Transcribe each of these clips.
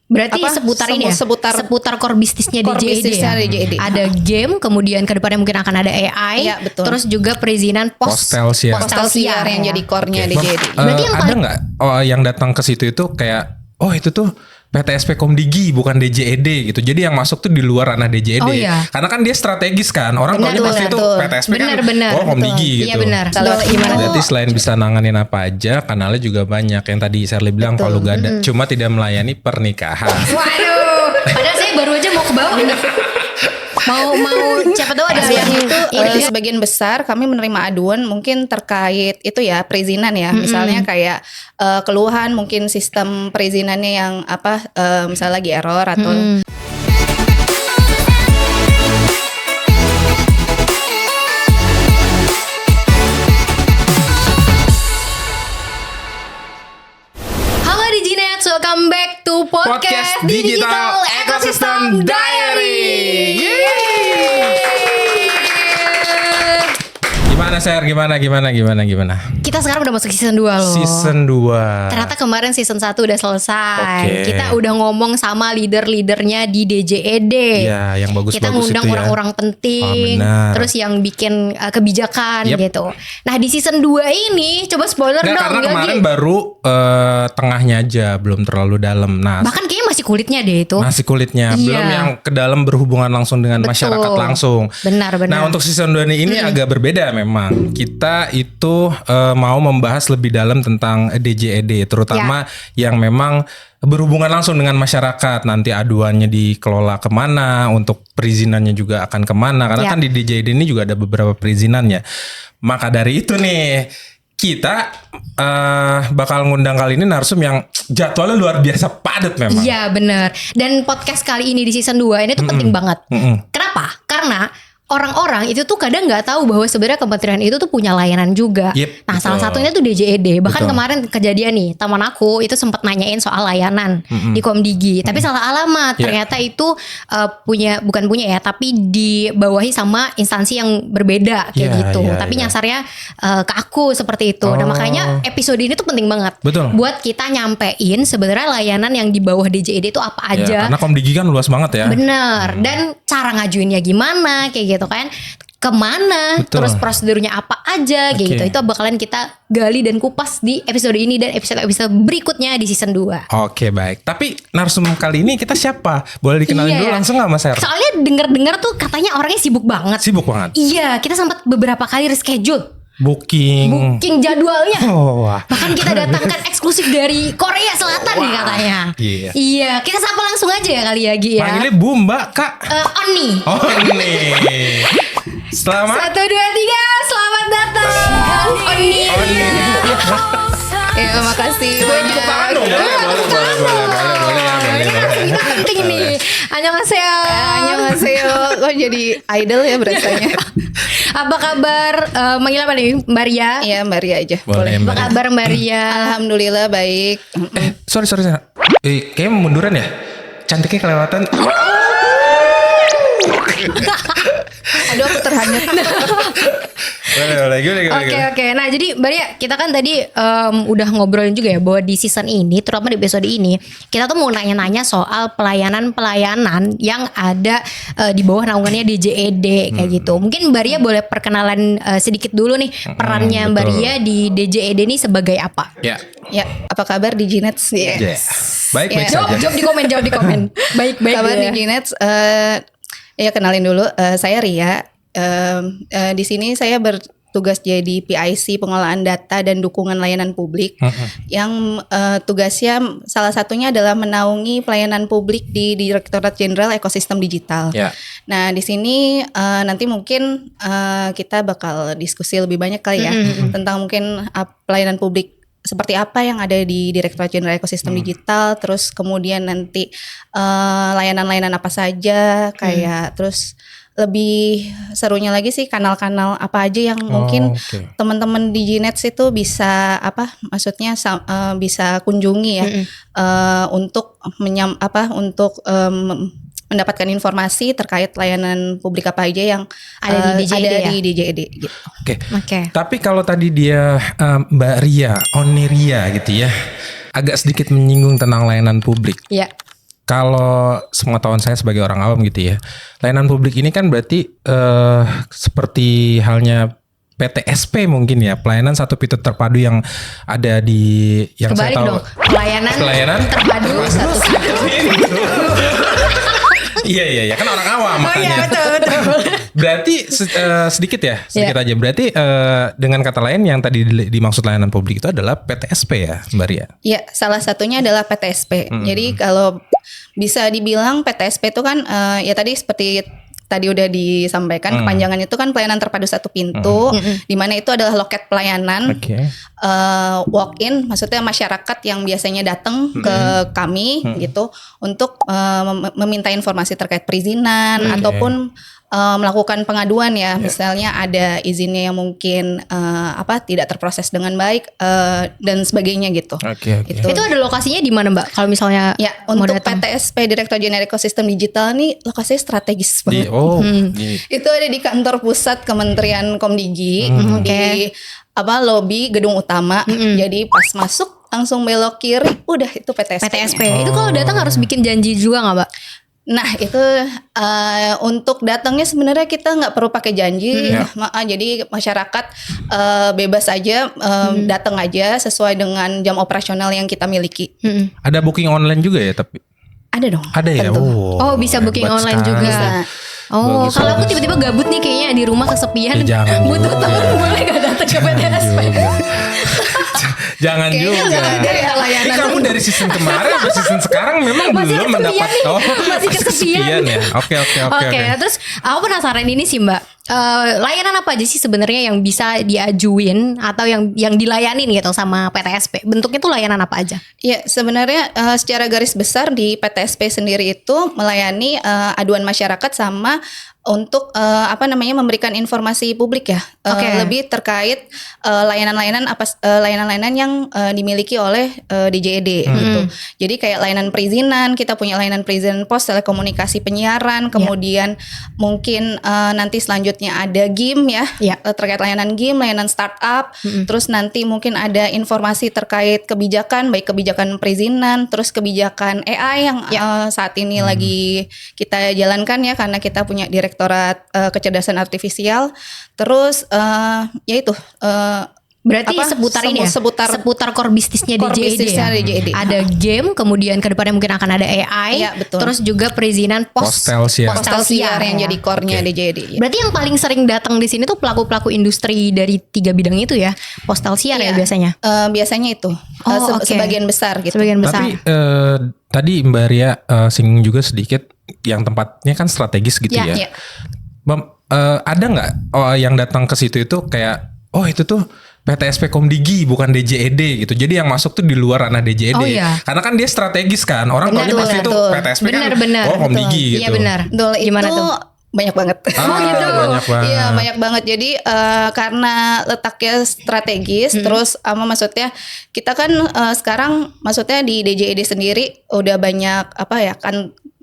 Berarti seputar ini ya? Seputar core bisnisnya DJED ya? Ada game, kemudian ke depannya mungkin akan ada AI. Iya, betul. Terus juga perizinan Postelsiar yang jadi core-nya DJED. Berarti ada nggak yang datang ke situ itu kayak itu tuh PTSP Komdigi bukan DJED gitu. Jadi yang masuk tuh di luar ranah DJED. Oh, iya. Karena kan dia strategis kan. Orang taunya pasti itu PTSP benar. Komdigi gitu. Iya benar. Berarti selain bisa nanganin apa aja, kanalnya juga banyak. Yang tadi Sherly bilang kalau gak ada, cuma tidak melayani pernikahan. Waduh. Padahal saya baru aja mau ke bawah. mau siapa tahu ada yang itu sebagian besar kami menerima aduan mungkin terkait itu ya perizinan ya. Misalnya kayak keluhan mungkin sistem perizinannya yang misalnya lagi error atau Halo Diginates, welcome back to podcast Digital Ecosystem Diary. Gimana Sher? Gimana? Kita sekarang udah masuk season 2 loh. Season 2. Ternyata kemarin season 1 udah selesai. Okay. Kita udah ngomong sama leader-leadernya di DJED. Iya, yang bagus-bagus itu ya. Kita ngundang orang-orang penting, terus yang bikin kebijakan gitu. Nah, di season 2 ini coba spoiler dong. Karena kemarin baru tengahnya aja, belum terlalu dalam. Nah, bahkan kayaknya masih kulitnya deh itu. Masih kulitnya, belum yang ke dalam berhubungan langsung dengan masyarakat langsung. Benar. Nah, untuk season 2 ini agak berbeda memang. Kita itu mau membahas lebih dalam tentang DJED, terutama yang memang berhubungan langsung dengan masyarakat. Nanti aduannya dikelola kemana, untuk perizinannya juga akan kemana. Karena kan di DJED ini juga ada beberapa perizinannya. Maka dari itu nih, kita bakal ngundang kali ini narsum yang jadwalnya luar biasa padat memang. Iya benar. Dan podcast kali ini di season 2 ini tuh penting banget. Kenapa? Karena orang-orang itu tuh kadang nggak tahu bahwa sebenarnya kementerian itu tuh punya layanan juga. Nah, salah satunya tuh DJED. Bahkan kemarin kejadian nih, teman aku itu sempat nanyain soal layanan di Komdigi, tapi salah alamat. Ternyata itu bukan punya ya, tapi dibawahi sama instansi yang berbeda kayak gitu. Tapi nyasarnya ke aku seperti itu. Nah, makanya episode ini tuh penting banget. Buat kita nyampein sebenarnya layanan yang di bawah DJED itu apa aja. Karena Komdigi kan luas banget ya. Bener. Dan cara ngajuinnya gimana kayak gitu kan, kemana, terus prosedurnya apa aja gitu. Itu bakalan kita gali dan kupas di episode ini dan episode-episode berikutnya di season 2. Oke, baik. Tapi narsum kali ini kita siapa? Boleh dikenalin dulu langsung gak Mas Her? Soalnya denger-dengar tuh katanya orangnya sibuk banget. Iya, kita sempat beberapa kali reschedule Booking jadwalnya. Bahkan kita datangkan eksklusif dari Korea Selatan nih katanya. Iya, kita sapa langsung aja ya kali ya Gi ya. Panggilnya Bu, Mbak, Kak. Oni. Selamat 1, 2, 3, selamat datang Oni. Ya, makasih. Tepuk tangan dong. Boleh ya. Itu penting nih. Annyeonghaseyo. Kok jadi idol ya berasanya. Apa kabar? Manggil apa nih? Mbak Ria? Iya, Mbak Ria aja. Boleh. Apa kabar Mbak Ria? Alhamdulillah baik. Sorry. Kayaknya munduran ya? Cantiknya kelewatan. Aduh, aku terhanyut. Oke. Nah, jadi Mbak Ria, kita kan tadi udah ngobrolin juga ya bahwa di season ini, terutama di episode ini, kita tuh mau nanya-nanya soal pelayanan yang ada di bawah naungannya DJED kayak gitu. Mungkin Mbak Ria boleh perkenalan sedikit dulu nih perannya Mbak Ria di DJED ini sebagai apa? Ya, apa kabar Diginates? Baik saja. Jawab di komen. Baik. Kabar Diginates? Ya, kenalin dulu, saya Ria. Di sini saya bertugas jadi PIC, pengelolaan data dan dukungan layanan publik, yang tugasnya salah satunya adalah menaungi pelayanan publik di Direktorat Jenderal Ekosistem Digital. Nah, di sini nanti mungkin kita bakal diskusi lebih banyak kali ya tentang mungkin pelayanan publik seperti apa yang ada di Direktorat Jenderal Ekosistem Digital, terus kemudian nanti layanan-layanan apa saja kayak terus lebih serunya lagi sih kanal-kanal apa aja yang mungkin teman-teman di Diginates itu bisa bisa kunjungi ya untuk mendapatkan informasi terkait layanan publik apa aja yang ada di DJED gitu. Oke. Tapi kalau tadi dia Mbak Ria, Oni Ria gitu ya, agak sedikit menyinggung tentang layanan publik. Iya. kalau sepengetahuan saya sebagai orang awam gitu ya, layanan publik ini kan berarti seperti halnya PTSP mungkin ya, pelayanan satu pintu terpadu yang ada di yang Kebalik saya tahu. dong, pelayanan terpadu satu pintu. Iya kan orang awam makanya. Oh iya betul. Berarti sedikit aja. Berarti dengan kata lain yang tadi dimaksud layanan publik itu adalah PTSP ya, Mbak Ria? Ya, salah satunya adalah PTSP. Jadi kalau bisa dibilang PTSP itu kan ya tadi seperti tadi udah disampaikan, kepanjangan itu kan pelayanan terpadu satu pintu, di mana itu adalah loket pelayanan, walk-in, maksudnya masyarakat yang biasanya datang ke kami gitu untuk meminta informasi terkait perizinan ataupun melakukan pengaduan ya, misalnya ada izinnya yang mungkin tidak terproses dengan baik dan sebagainya gitu. Gitu. Itu ada lokasinya di mana Mbak? Kalau misalnya ya untuk PTSP Direktur Jenderal Ekosistem Digital nih lokasinya strategis banget. Itu ada di kantor pusat Kementerian Komdigi di lobi gedung utama. Jadi pas masuk langsung belok kiri, udah itu PTSP. Itu kalau datang harus bikin janji juga nggak Mbak? Nah itu untuk datangnya sebenarnya kita nggak perlu pakai janji, jadi masyarakat bebas aja datang aja sesuai dengan jam operasional yang kita miliki. Ada booking online juga ya tapi? Ada dong. Ada ya. Oh bisa booking online juga. Bisa. Oh kalau aku tiba-tiba gabut nih kayaknya di rumah kesepian, butuh teman boleh gak datang ke PTSP? Jangan juga. Kamu dari season kemarin atau season sekarang memang masih belum mendapat masih kesepian ya. Oke. Terus aku penasaran ini sih Mbak, layanan apa aja sih sebenarnya yang bisa diajuin atau yang dilayanin gitu sama PTSP? Bentuknya tuh layanan apa aja? Ya sebenarnya secara garis besar di PTSP sendiri itu melayani aduan masyarakat sama untuk memberikan informasi publik ya, lebih terkait layanan-layanan yang dimiliki oleh DJED gitu. Jadi kayak layanan perizinan, kita punya layanan perizinan pos, telekomunikasi, penyiaran, kemudian mungkin nanti selanjutnya ada GIM ya, terkait layanan GIM, layanan startup, terus nanti mungkin ada informasi terkait kebijakan, baik kebijakan perizinan, terus kebijakan AI yang saat ini lagi kita jalankan ya, karena kita punya Direktorat Kecerdasan Artifisial. Terus berarti seputar core bisnisnya DJED ya? Ada game, kemudian kedepannya mungkin akan ada AI, betul. Terus juga perizinan postal siar yang jadi core-nya DJED. Berarti yang paling sering datang di sini tuh pelaku-pelaku industri dari 3 bidang itu ya, postal siar ya biasanya? Biasanya itu sebagian besar gitu. Tapi tadi Mbak Ria singgung juga sedikit yang tempatnya kan strategis gitu ya. Ada nggak yang datang ke situ itu kayak itu tuh PTSP Komdigi bukan DJED gitu. Jadi yang masuk tuh di luar ranah DJED. Karena kan dia strategis kan. Orang tahunya pasti itu PTSP Komdigi gitu. Iya benar. Gimana tuh? Banyak banget. Gitu. Iya banyak banget. Jadi karena letaknya strategis, terus maksudnya kita kan sekarang maksudnya di DJED sendiri udah banyak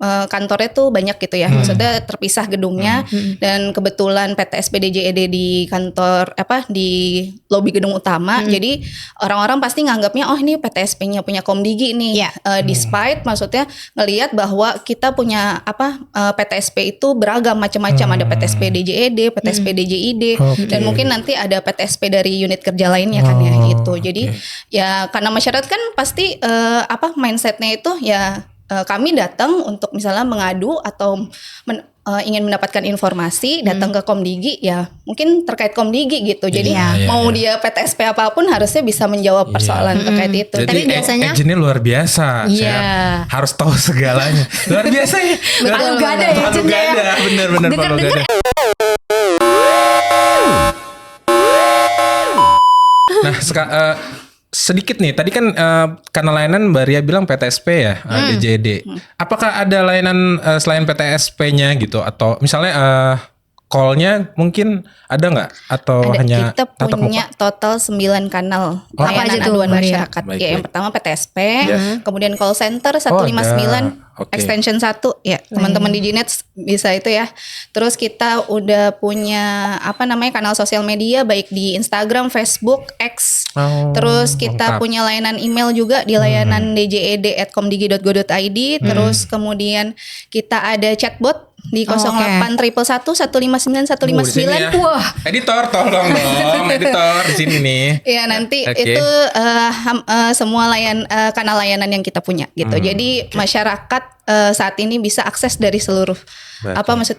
kantornya tuh banyak gitu ya. Maksudnya terpisah gedungnya dan kebetulan PTSP DJED di kantor di lobi gedung utama. Jadi orang-orang pasti nganggapnya ini PTSP-nya punya Komdigi nih. Despite maksudnya ngelihat bahwa kita punya PTSP itu beragam macam-macam, ada PTSP DJED, PTSP DJID dan mungkin nanti ada PTSP dari unit kerja lainnya kan ya gitu. Jadi ya karena masyarakat kan pasti mindsetnya itu ya kami datang untuk misalnya mengadu atau ingin mendapatkan informasi, datang ke Komdigi ya mungkin terkait Komdigi gitu. Jadi mau dia PTSP apapun harusnya bisa menjawab persoalan terkait itu. Jadi biasanya agentnya luar biasa. Saya harus tahu segalanya. Luar biasa ya. Betul, gak ada ya agentnya ya. Bener-bener palu gak ada. Nah sedikit nih, tadi kan karena layanan Mbak Ria bilang PTSP ya, DJED. Apakah ada layanan selain PTSP-nya gitu? Atau misalnya call-nya mungkin ada nggak atau Ada, hanya kita tatap punya muka? total 9 kanal Apa aja layanan tuh, aduan Maria? masyarakat. Baik, Ya, yang baik. pertama PTSP, Yes. kemudian call center 159 Oke. extension 1 ya, teman-teman di Gnet bisa itu ya. Terus kita udah punya kanal sosial media baik di Instagram, Facebook, X. Oh, Terus kita lengkap. punya layanan email juga di layanan djed@komdigi.go.id. Terus kemudian kita ada chatbot di 08 111 159 159. Di sini ya. Wah. Editor tolong dong, editor di sini nih. Ya nanti Oke. itu semua kanal layanan yang kita punya gitu. Jadi masyarakat saat ini bisa akses dari seluruh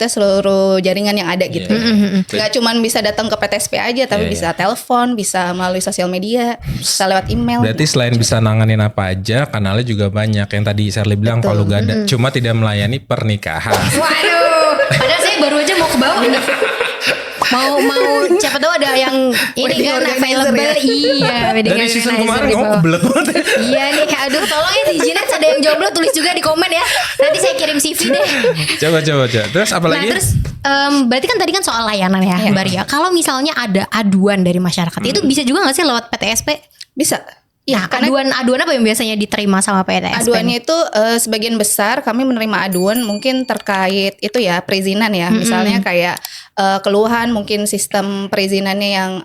seluruh jaringan yang ada gitu. Gak cuman bisa datang ke PTSP aja, tapi bisa telepon, bisa melalui sosial media, bisa lewat email. Berarti selain bisa nanganin apa aja, kanalnya juga banyak. Yang tadi Sherly bilang Palu Gada, cuma tidak melayani pernikahan. Waduh, padahal saya baru aja mau ke bawah nih. Mau siapa tahu ada yang ini Wedding kan organizer available. ya? Iya, wedding Dari season organizer kemarin di kamu bawah. kebelet banget. Iya nih, aduh tolong ya di Gnet ada yang jomblo tulis juga di komen ya. Nanti saya kirim CV deh. Coba. Terus apa Nah lagi? terus berarti kan tadi kan soal layanan ya Mbak Ria. Kalau misalnya ada aduan dari masyarakat itu bisa juga nggak sih lewat PTSP? Bisa. Nah, aduan apa yang biasanya diterima sama PTSP? Aduannya itu sebagian besar kami menerima aduan mungkin terkait itu ya perizinan ya. Misalnya kayak keluhan mungkin sistem perizinannya yang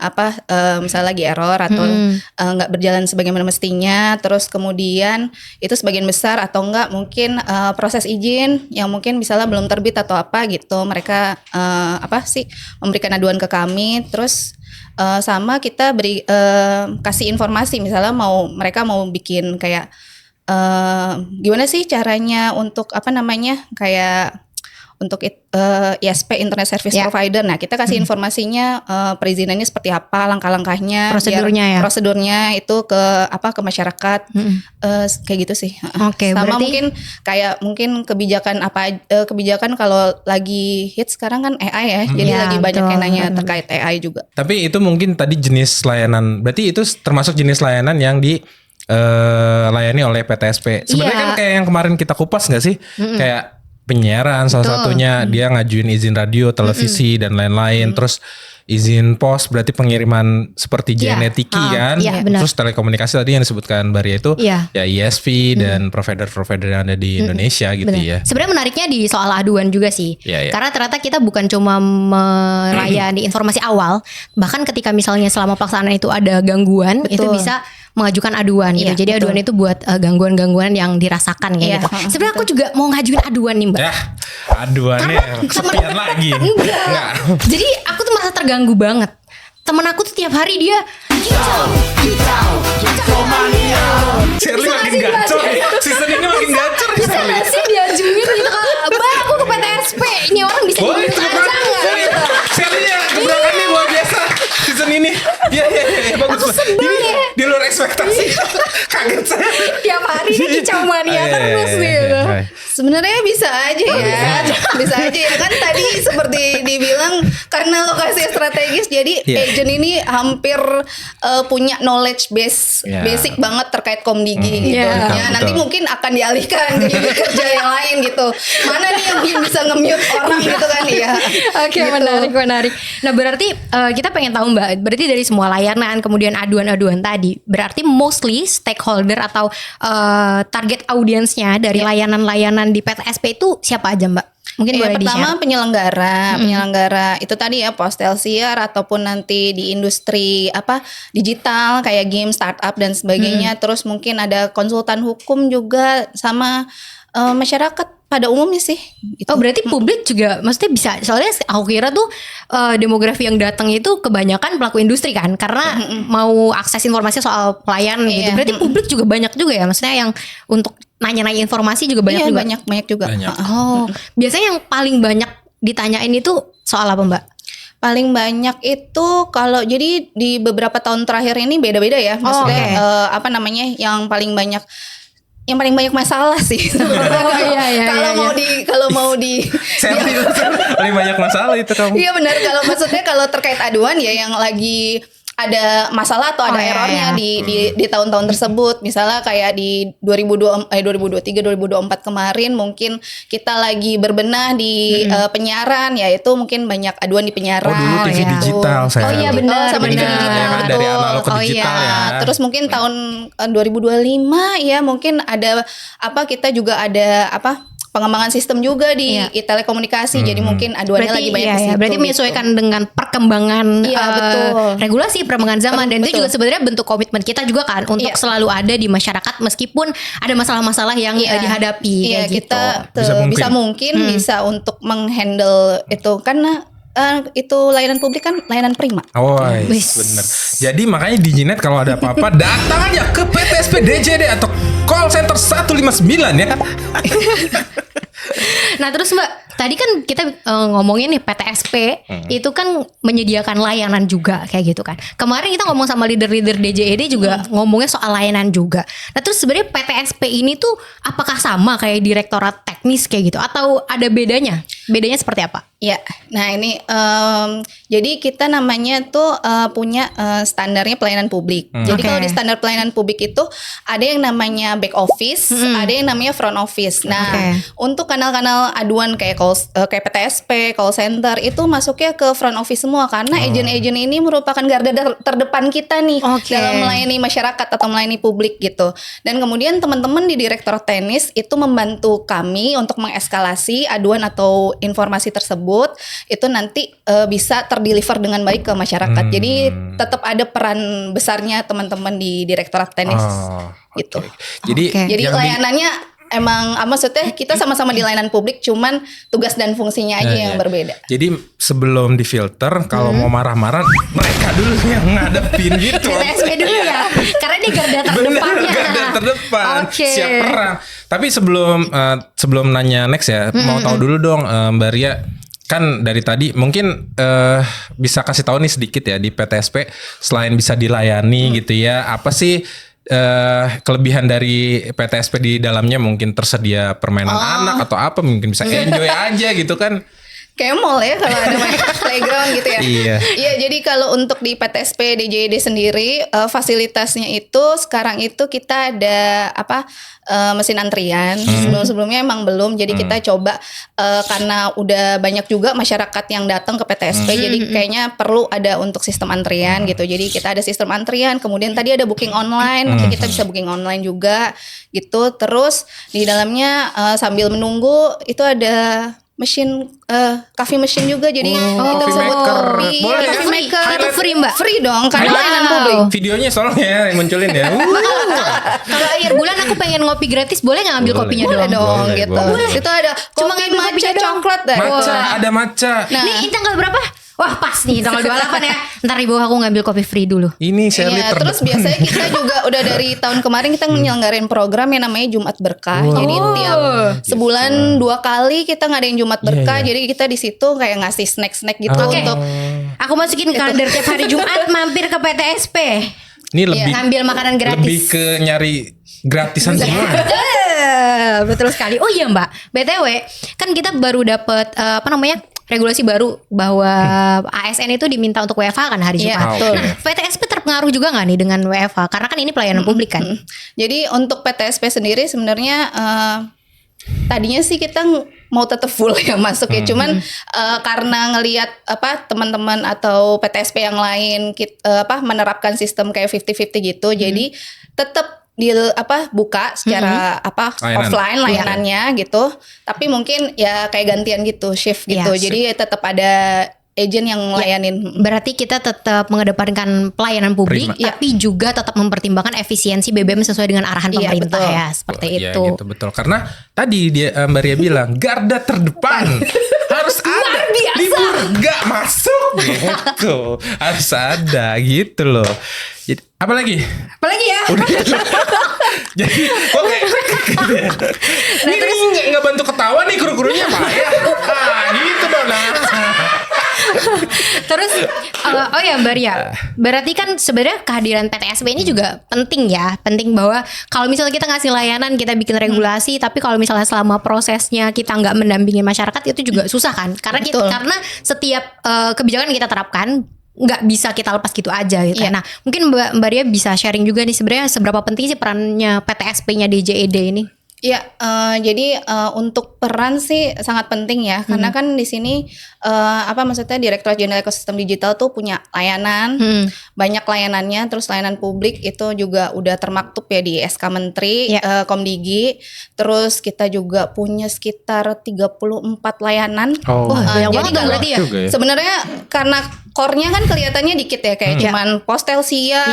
misalnya lagi error atau nggak berjalan sebagaimana mestinya. Terus kemudian itu sebagian besar atau enggak mungkin proses izin yang mungkin misalnya belum terbit atau apa gitu. Mereka memberikan aduan ke kami. Terus sama kita beri kasih informasi misalnya mereka mau bikin kayak gimana sih caranya untuk kayak untuk ISP Internet Service Provider. Nah, kita kasih informasinya perizinannya seperti apa, langkah-langkahnya, prosedurnya itu ke masyarakat. Kayak gitu sih. Oke, sama berarti mungkin kebijakan kalau lagi hit sekarang kan AI ya. Jadi lagi banyak yang nanya terkait AI juga. Tapi itu mungkin tadi jenis layanan. Berarti itu termasuk jenis layanan yang layani oleh PTSP. Sebenarnya kan kayak yang kemarin kita kupas nggak sih? Kayak penyiaran salah satunya dia ngajuin izin radio, televisi dan lain-lain. Terus izin pos berarti pengiriman seperti genetiki kan. Terus telekomunikasi tadi yang disebutkan Mbak Ria itu ya ISP dan provider-provider yang ada di Indonesia gitu ya. Sebenarnya menariknya di soal aduan juga sih. Karena ternyata kita bukan cuma melayani informasi awal, bahkan ketika misalnya selama pelaksanaan itu ada gangguan, itu bisa mengajukan aduan gitu. Jadi aduan itu buat gangguan-gangguan yang dirasakan kayak gitu. Sebenarnya aku juga mau ngajuin aduan nih, Mbak. Ya, aduannya sekian lagi. Enggak. Jadi aku tuh merasa terganggu banget. Temen aku tuh tiap hari dia kicau mania. Sherly makin gacor ya. Season ini makin gacor ya Bisa Sherly. gak sih diajuin gitu kan? Mbak, aku ke PTSP. Ini orang bisa Boleh diajuin aja gak? Sherly ya gebrakannya luar biasa season ini. Iya bagus. Aku sebel Ini ya. di luar ekspektasi. Kaget saya. Tiap hari dia kicau mania terus gitu. Sebenarnya bisa aja ya. Bisa aja ya kan tadi seperti dibilang karena lokasi strategis jadi agent ini hampir punya knowledge base basic banget terkait Komdigi gitu. Nanti mungkin akan dialihkan ke unit kerja yang lain gitu. Mana nih yang bisa nge-mute orang gitu kan ya. Oke, gitu. menarik. Nah, berarti kita pengen tahu Mbak, berarti dari semua layanan kemudian aduan-aduan tadi, berarti mostly stakeholder atau target audiensnya dari layanan-layanan di PTSP itu siapa aja Mbak? Mungkin boleh di-share. Pertama penyelenggara itu tadi ya Postelsiar ataupun nanti di industri digital kayak game, startup dan sebagainya. Terus mungkin ada konsultan hukum juga sama masyarakat pada umumnya sih. Oh berarti publik juga maksudnya bisa. Soalnya aku kira tuh demografi yang datang itu kebanyakan pelaku industri kan, karena mau akses informasi soal pelayanan gitu. Berarti publik juga banyak juga ya, maksudnya yang untuk nanya-nanya informasi juga banyak juga. Banyak juga. Oh, biasanya yang paling banyak ditanyain itu soal apa Mbak? Paling banyak itu kalau jadi di beberapa tahun terakhir ini beda-beda ya. Maksudnya yang paling banyak masalah sih. Kalau mau di paling banyak masalah itu kamu. Iya benar, kalau maksudnya kalau terkait aduan ya yang lagi ada masalah atau ada errornya di tahun-tahun tersebut. Misalnya kayak di 2023 2024 kemarin mungkin kita lagi berbenah di penyiaran, yaitu mungkin banyak aduan di penyiaran. Dulu TV digital saya. Oh iya benar, sama TV digital dari analog ke digital ya. Terus mungkin tahun 2025 ya mungkin ada kita juga ada pengembangan sistem juga di telekomunikasi. Jadi mungkin aduannya lagi banyak di situ. Berarti menyesuaikan dengan perkembangan regulasi, perkembangan zaman, dan itu juga sebenarnya bentuk komitmen kita juga kan untuk selalu ada di masyarakat meskipun ada masalah-masalah yang dihadapi kayak gitu. Kita bisa mungkin bisa untuk menghandle itu karena itu layanan publik kan layanan prima. Bener. Jadi makanya di Diginet kalau ada apa-apa datang aja ke PTSP DJD atau call center 159 ya. Nah terus Mbak, tadi kan kita ngomongin nih PTSP itu kan menyediakan layanan juga kayak gitu kan. Kemarin kita ngomong sama leader-leader DJED juga ngomongnya soal layanan juga. Nah terus sebenarnya PTSP ini tuh apakah sama kayak direktorat teknis kayak gitu atau ada bedanya? Bedanya seperti apa? Ya, nah ini jadi kita namanya tuh punya standarnya pelayanan publik. Jadi kalau di standar pelayanan publik itu ada yang namanya back office, ada yang namanya front office. Nah, untuk kanal-kanal aduan kayak PTSP, call center itu masuknya ke front office semua karena agent-agent ini merupakan garda terdepan kita nih dalam melayani masyarakat atau melayani publik gitu. Dan kemudian teman-teman di Direktorat Teknis itu membantu kami untuk mengeskalasi aduan atau informasi tersebut itu nanti bisa terdeliver dengan baik ke masyarakat. Jadi tetap ada peran besarnya teman-teman di Direktorat Teknis gitu. Jadi layanannya emang maksudnya kita sama-sama di layanan publik, cuman tugas dan fungsinya aja yang berbeda. Jadi sebelum difilter kalau mau marah-marah mereka dulu yang ngadepin gitu. PTSP dulu ya. Karena dia garda terdepannya. Garda terdepan. Siap perang. Tapi sebelum nanya next ya, mau tahu dulu dong Mbak Ria. Kan dari tadi mungkin bisa kasih tahu nih sedikit ya di PTSP selain bisa dilayani gitu ya, apa sih kelebihan dari PTSP di dalamnya? Mungkin tersedia permainan anak atau apa, mungkin bisa enjoy aja gitu kan. Kayak mall ya kalau ada playground gitu ya. Iya, jadi kalau untuk di PTSP DJD sendiri fasilitasnya itu sekarang itu kita ada mesin antrian. Sebelum-sebelumnya emang belum. Jadi kita coba karena udah banyak juga masyarakat yang datang ke PTSP, jadi kayaknya perlu ada untuk sistem antrian gitu. Jadi kita ada sistem antrian, kemudian tadi ada booking online, nanti kita bisa booking online juga gitu. Terus di dalamnya sambil menunggu itu ada mesin coffee machine juga, jadi kita coffee sebut maker. kopi. Boleh Coffee maker itu free Mbak? Free dong karena layanan publik. Videonya soalnya ya yang munculin ya. Kalau akhir bulan aku pengen ngopi gratis, boleh nggak ngambil kopinya dong? Gitu. Boleh. Itu ada Cuma kopi ngambil matcha kopinya doang. coklat deh. Ada matcha. Nah, Nih tanggal berapa? Wah pas nih tanggal 28 ya. Ntar di bawah aku ngambil kopi free dulu. Ini Shirley terus biasanya kita juga udah dari tahun kemarin kita menyelenggarain program yang namanya Jumat Berkah. Jadi tiap sebulan 2 kali kita ngadain Jumat Berkah. Jadi kita di situ kayak ngasih snack-snack gitu untuk aku masukin kalender tiap hari Jumat mampir ke PTSP. Ini lebih ngambil makanan gratis. Lebih ke nyari gratisan semua. Betul sekali. Oh iya Mbak, BTW kan kita baru dapet regulasi baru bahwa ASN itu diminta untuk WFH kan hari Jumat. Nah, PTSP terpengaruh juga nggak nih dengan WFH? Karena kan ini pelayanan publik kan. Jadi untuk PTSP sendiri sebenarnya tadinya sih kita mau tetap full ya masuk ya, cuman karena ngelihat teman-teman atau PTSP yang lain menerapkan sistem kayak 50-50 gitu, jadi tetap buka secara offline layanannya gitu, tapi mungkin ya kayak gantian gitu, shift gitu. Jadi tetap ada agent yang ngelayanin. Berarti kita tetap mengedepankan pelayanan publik, tapi juga tetap mempertimbangkan efisiensi BBM sesuai dengan arahan pemerintah ya, seperti itu. Gitu, betul. Karena tadi Mbak Ria bilang garda terdepan harus ada, libur nggak masuk gitu, harus ada gitu loh. Jadi apalagi ya? Udah. Jadi oke. Ini nggak bantu ketawa nih kru-krunya Pak ya. Gitu dong. Terus oh ya Mbak Ria, berarti kan sebenarnya kehadiran PTSP ini juga penting ya. Penting bahwa kalau misalnya kita ngasih layanan, kita bikin regulasi, tapi kalau misalnya selama prosesnya kita nggak mendampingi masyarakat itu juga susah kan. Karena karena setiap kebijakan yang kita terapkan nggak bisa kita lepas gitu aja gitu. Nah mungkin Mbak Ria bisa sharing juga nih sebenarnya seberapa penting sih perannya PTSP-nya DJED ini? Ya, jadi untuk peran sih sangat penting ya, karena kan di sini maksudnya Direktorat Jenderal Ekosistem Digital tuh punya layanan, banyak layanannya, terus layanan publik itu juga udah termaktub ya di SK Menteri, Komdigi, terus kita juga punya sekitar 34 layanan. Banyak jadi banget berarti ya. Sebenarnya karena core-nya kan kelihatannya dikit ya, kayak cuman Postelsia,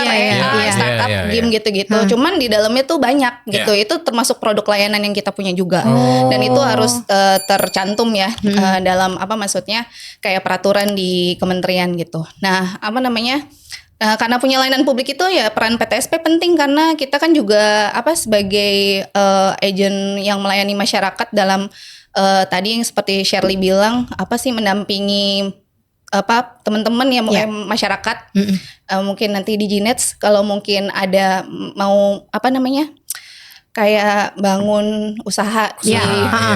startup, game gitu-gitu. Cuman di dalamnya tuh banyak gitu. Itu termasuk produk layanan yang kita punya juga. Dan itu harus tercantum ya dalam maksudnya kayak peraturan di kementerian gitu. Nah, karena punya layanan publik itu ya peran PTSP penting karena kita kan juga sebagai agent yang melayani masyarakat dalam tadi yang seperti Shirley bilang mendampingi teman-teman yang masyarakat mungkin nanti di Ginets kalau mungkin ada mau kayak bangun usaha di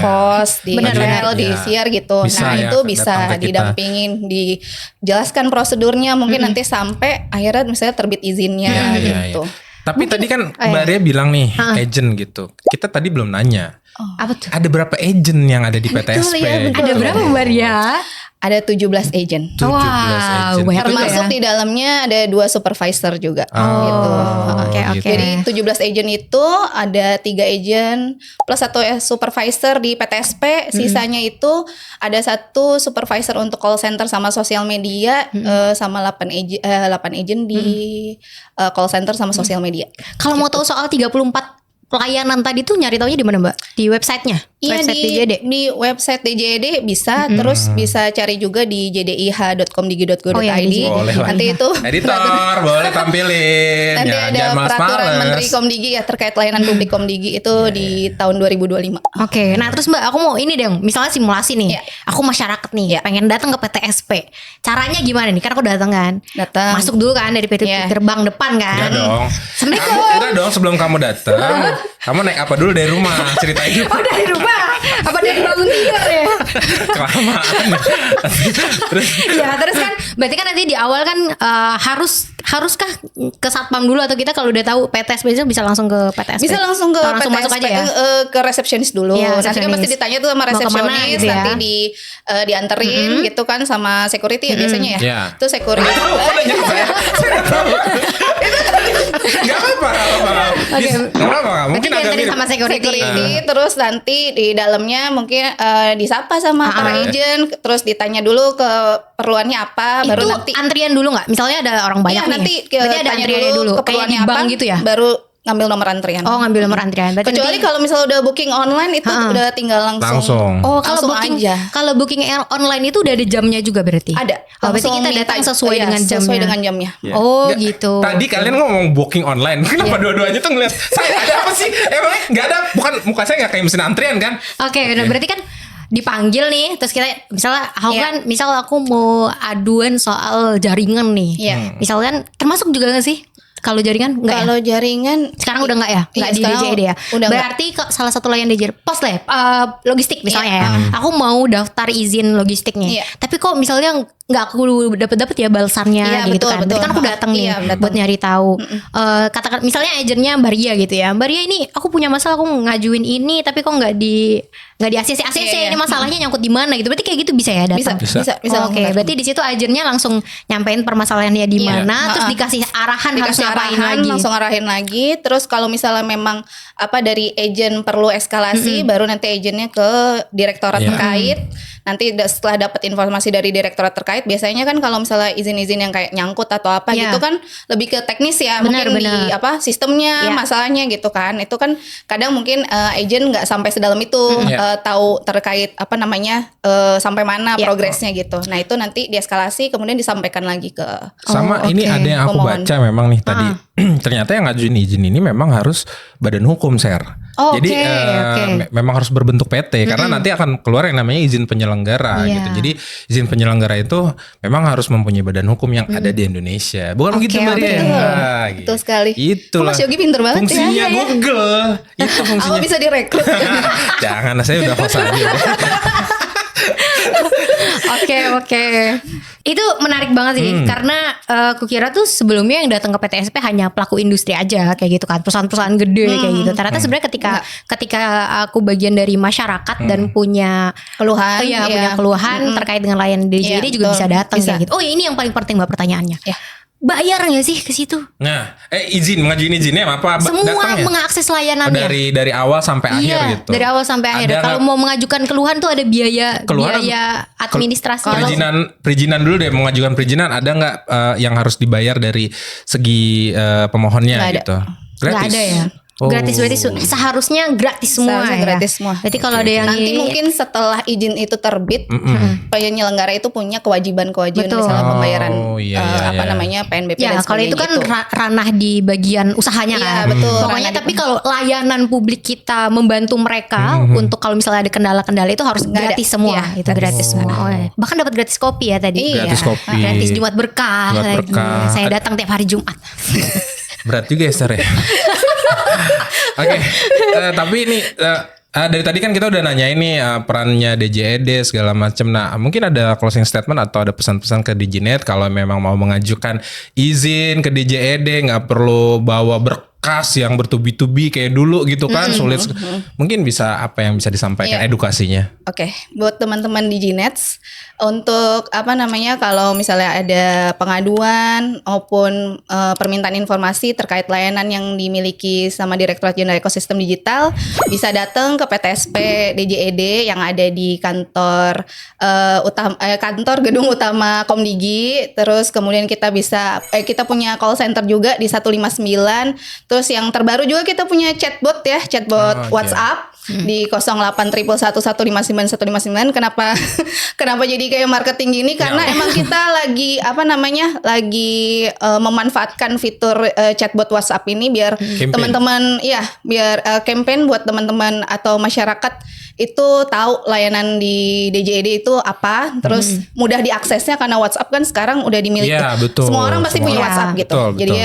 pos, di retail, di siar gitu. Bisa, itu bisa didampingin, dijelaskan prosedurnya mungkin nanti sampai akhirnya misalnya terbit izinnya gitu. Tapi mungkin, tadi kan Mbak Ria bilang nih agent gitu. Kita tadi belum nanya. Apa tuh? Ada berapa agent yang ada di PTSP? Ada berapa Mbak Ria? Ada 17 agent. 17 agent. Termasuk di dalamnya ada 2 supervisor juga. Gitu. Jadi 17 agent itu ada 3 agent plus 1 supervisor di PTSP. Sisanya itu ada 1 supervisor untuk call center sama sosial media, sama 8 agent di call center sama sosial media. Kalau mau tahu soal 34 pelayanan tadi tuh nyari taunya di mana Mbak? Di websitenya? Iya, website di website DJED bisa, terus bisa cari juga di jdih.komdigi.go.id. Nanti itu editor boleh tampilin. Nanti ada peraturan Menteri Komdigi ya terkait layanan publik Komdigi itu di tahun 2025. Oke, nah terus Mbak aku mau ini dong, misalnya simulasi nih. Aku masyarakat nih, pengen datang ke PTSP. Caranya gimana nih? Karena aku datang kan. Masuk dulu kan dari gerbang depan kan. Enggak dong. Enggak dong, sebelum kamu datang, kamu naik apa dulu dari rumah? Ceritain dulu. Oh, dari rumah. Apa dari bangun tidur ya? Kelamaan. Terus kan berarti kan nanti di awal kan haruskah ke satpam dulu atau kita kalau udah tahu PTSP itu bisa langsung ke PTSP? Bisa langsung ke langsung PTSP, masuk aja ya? Ke resepsionis dulu. Nanti kan pasti ditanya tuh sama resepsionis, gitu ya? nanti dianterin gitu kan sama security biasanya ya. Terus security. Gak apa-apa. Mungkin agak mirip sama security. Terus nanti di dalamnya mungkin disapa sama para agent, terus ditanya dulu keperluannya apa, baru nanti antrian dulu nggak? Misalnya ada orang banyak nih. Nanti berarti ada antrian dulu keperluannya kayak di bank apa, gitu ya? Baru ngambil nomor antrian. Oh, ngambil nomor antrian. Berarti kecuali kalau misalnya udah booking online itu udah tinggal langsung. Oh, kalau booking aja. Kalau booking online itu udah ada jamnya juga berarti? Ada. Berarti kita datang sesuai dengan jamnya. Sesuai dengan jamnya. Oh, gitu. Tadi kalian ngomong booking online. Kenapa dua-duanya tuh ngeliat saya ada apa sih? Emangnya nggak ada? Bukan muka saya nggak kayak mesin antrian kan? Oke, berarti kan dipanggil nih, terus kita misalnya aku mau aduan soal jaringan nih. Misalkan termasuk juga nggak sih? Kalau jaringan enggak Kalau jaringan sekarang udah enggak ya? Enggak di DJED ya? Berarti salah satu layanan DJED pos lah logistik misalnya ya. Aku mau daftar izin logistiknya. Tapi kok misalnya nggak aku dapat ya balasannya gitu kan. Berarti kan aku datang nih buat nyari tahu. Katakan misalnya agennya Mbak Ria gitu ya. Mbak Ria ini aku punya masalah, aku ngajuin ini tapi kok nggak di ACC ini masalahnya nyangkut di mana gitu. Berarti kayak gitu bisa ya datang. Bisa. Oke, berarti di situ agennya langsung nyampein permasalahannya di mana, terus dikasih arahan harus ngapain lagi. Langsung arahin lagi. Terus kalau misalnya memang dari agen perlu eskalasi, baru nanti agennya ke direktorat terkait. Nanti setelah dapat informasi dari direktorat terkait, biasanya kan kalau misalnya izin-izin yang kayak nyangkut atau apa gitu kan lebih ke teknis ya, mungkin di sistemnya masalahnya gitu kan. Itu kan kadang mungkin agen nggak sampai sedalam itu tahu terkait sampai mana progresnya gitu. Nah itu nanti dieskalasi kemudian disampaikan lagi ke ini ada yang aku baca memang nih tadi. Ternyata yang ngajuin izin ini memang harus badan hukum Jadi memang harus berbentuk PT karena nanti akan keluar yang namanya izin penyelenggara gitu. Jadi izin penyelenggara itu memang harus mempunyai badan hukum yang ada di Indonesia. Bukan begitu Mbak Ria? Betul sekali. Itulah. Mas Yogi pinter banget fungsinya Google. Itu fungsinya. Aku bisa direkrut. Jangan, saya udah host aja. Oke. Itu menarik banget sih karena kukira tuh sebelumnya yang datang ke PTSP hanya pelaku industri aja kayak gitu kan, perusahaan-perusahaan gede kayak gitu. Ternyata sebenarnya ketika aku bagian dari masyarakat dan punya Keluhan, punya keluhan terkait dengan layanan DJD juga betul. bisa datang Bisa. kayak gitu. Oh, ini yang paling penting Mbak pertanyaannya. Bayar nggak sih ke situ? Nah, mengajuin izinnya apa? Semua datangnya? mengakses layanannya. Dari awal sampai akhir gitu. Dari awal sampai akhir. Ada Kalau mau mengajukan keluhan tuh ada biaya administrasi. Perizinan dulu deh, mengajukan perizinan ada nggak yang harus dibayar dari segi pemohonnya Nggak ada. gitu? Nggak ada ya. Gratis berarti seharusnya gratis semua. Seharusnya ya. gratis semua. Berarti kalau ada yang nanti mungkin setelah izin itu terbit, penyelenggara itu punya kewajiban-kewajiban Betul. misalnya pembayaran PNBP ya, dan kalau itu sebagainya kan ranah di bagian usahanya Iya, kan. betul. Pokoknya Ranah tapi kalau layanan publik kita membantu mereka untuk kalau misalnya ada kendala-kendala itu harus Nggak gratis ada. semua. Iya. Itu gratis semua. Oh, ya. Bahkan dapat gratis kopi ya tadi. Iya. Gratis kopi. Gratis Jumat berkah Jumat lagi. berkah. Saya datang tiap hari Jumat. Berat juga ya Star ya. Oke, tapi ini dari tadi kan kita udah nanya ini perannya DJED segala macam. Nah, mungkin ada closing statement atau ada pesan-pesan ke DigiNet kalau memang mau mengajukan izin ke DJED nggak perlu bawa berkas yang bertubi-tubi kayak dulu gitu kan, sulit. Mungkin bisa apa yang bisa disampaikan edukasinya? Oke, buat teman-teman DigiNets untuk kalau misalnya ada pengaduan maupun permintaan informasi terkait layanan yang dimiliki sama Direktorat Jenderal Ekosistem Digital, bisa datang ke PTSP DJED yang ada di kantor kantor gedung utama Komdigi. Terus kemudian kita punya call center juga di 159. Terus yang terbaru juga kita punya chatbot WhatsApp di 08111159 Kenapa jadi kayak marketing gini? Karena emang kita lagi memanfaatkan fitur chatbot WhatsApp ini biar teman-teman biar campaign buat teman-teman atau masyarakat itu tahu layanan di DJED itu apa, terus mudah diaksesnya karena WhatsApp kan sekarang udah dimiliki. Semua orang pasti punya WhatsApp gitu. Jadi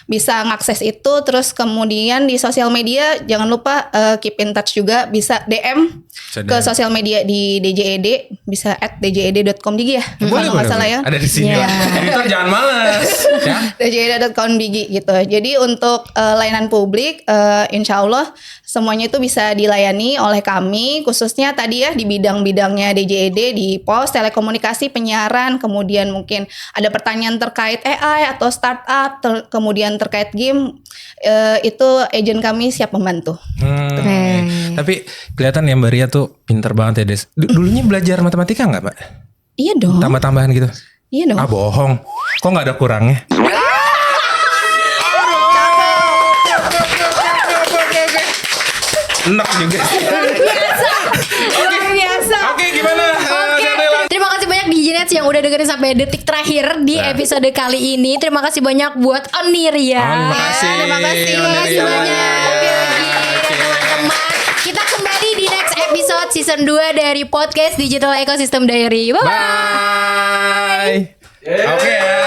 bisa ngakses itu. Terus kemudian di sosial media jangan lupa keep in touch juga, bisa DM ke sosial media di DJED, bisa @djed.com.bg ya. Kalau nggak salah ya. Ada di sini lah. Editor jangan males. Ya. djed.com.bg gitu. Jadi untuk layanan publik insya Allah semuanya itu bisa dilayani oleh kami, khususnya tadi ya di bidang-bidangnya DJED, di pos, telekomunikasi, penyiaran, kemudian mungkin ada pertanyaan terkait AI atau startup, kemudian terkait game, itu agen kami siap membantu. Tapi kelihatan ya Mbak Ria tuh pinter banget ya Des. Dulunya belajar matematika nggak Mbak? Iya dong. Tambah-tambahan gitu? Iya dong. Bohong. Kok nggak ada kurangnya? Enak juga. Luar biasa. Oke, gimana? Terima kasih banyak DigiNets yang udah dengerin sampai detik terakhir di episode kali ini. Terima kasih banyak buat Oniria. Terima kasih banyak. Oke, teman-teman. Kita kembali di next episode season 2 dari podcast Digital Ecosystem Diary. Bye. Oke ya.